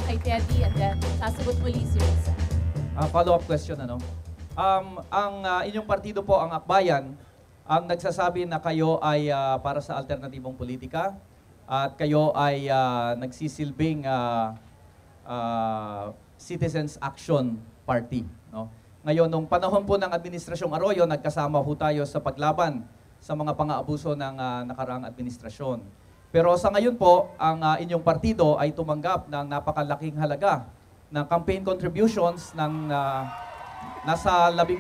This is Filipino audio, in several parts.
kay Teddy and then sasagot muli si Risa. Follow-up question, ano? Inyong partido po, ang Akbayan, ang nagsasabi na kayo ay para sa alternatibong politika at kayo ay nagsisilbing Citizens Action Party, no? Ngayon, nung panahon po ng Administrasyong Arroyo, nagkasama ho tayo sa paglaban sa mga pang-aabuso ng nakaraang administrasyon. Pero sa ngayon po, ang inyong partido ay tumanggap ng napakalaking halaga ng campaign contributions ng nasa 18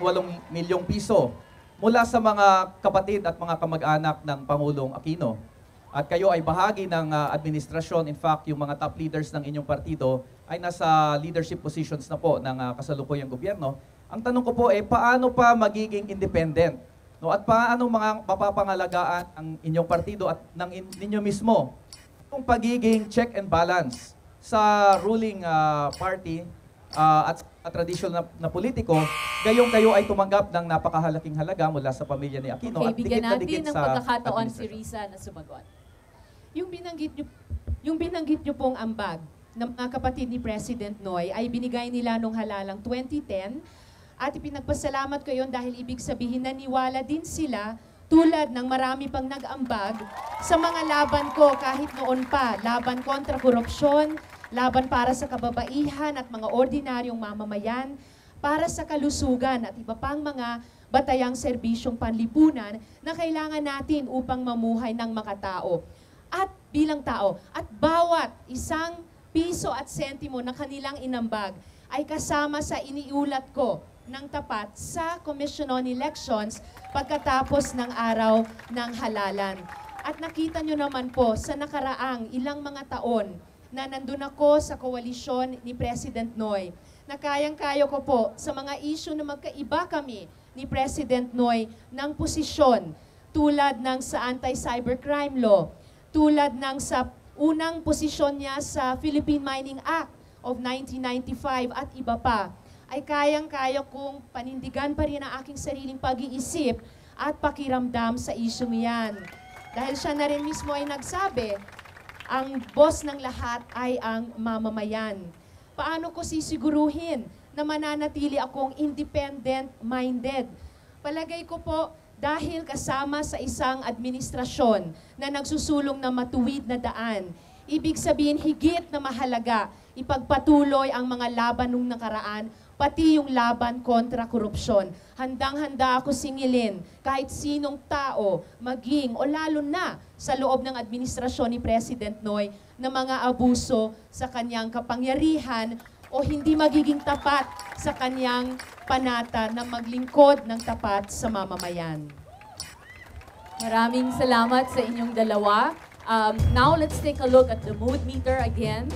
milyong piso mula sa mga kapatid at mga kamag-anak ng Pangulong Aquino. At kayo ay bahagi ng administrasyon. In fact, yung mga top leaders ng inyong partido ay nasa leadership positions na po ng kasalukuyang gobyerno. Ang tanong ko po paano pa magiging independent? No? At paano mapapangalagaan ang inyong partido at ng ninyo mismo yung pagiging check and balance sa ruling party at traditional na politiko, gayong kayo ay tumanggap ng napakahalaking halaga mula sa pamilya ni Aquino Okay, at bigyan dikit na natin dikit ng sa pagkakataon si administrasyon. Risa na sumagot. Yung binanggit nyo pong ambag ng mga kapatid ni President Noy ay binigay nila nung halalang 2010 at ipinagpasalamat ko yun dahil ibig sabihin naniwala din sila tulad ng marami pang nag-ambag sa mga laban ko kahit noon pa, laban kontra korupsyon, laban para sa kababaihan at mga ordinaryong mamamayan, para sa kalusugan at iba pang mga batayang serbisyong panlipunan na kailangan natin upang mamuhay ng makatao at bilang tao. At bawat isang piso at sentimo na kanilang inambag ay kasama sa iniulat ko ng tapat sa Commission on Elections pagkatapos ng araw ng halalan. At nakita nyo naman po sa nakaraang ilang mga taon na nandun ako sa koalisyon ni President Noy, na kayang-kaya ko po sa mga issue na magkaiba kami ni President Noy ng posisyon tulad ng sa Anti-Cybercrime Law, tulad ng sa unang posisyon niya sa Philippine Mining Act of 1995 at iba pa, ay kayang-kaya kong panindigan pa rin ang aking sariling pag-iisip at pakiramdam sa isyong yan. Dahil siya na rin mismo ay nagsabi, ang boss ng lahat ay ang mamamayan. Paano ko sisiguruhin na mananatili akong independent-minded? Palagay ko po, dahil kasama sa isang administrasyon na nagsusulong na matuwid na daan, ibig sabihin higit na mahalaga, ipagpatuloy ang mga laban nung nakaraan, pati yung laban kontra korupsyon. Handang-handa ako singilin kahit sinong tao, maging o lalo na sa loob ng administrasyon ni President Noy na mga abuso sa kanyang kapangyarihan o hindi magiging tapat sa kanyang panata na maglingkod ng tapat sa mamamayan. Maraming salamat sa inyong dalawa. Now let's take a look at the mood meter again.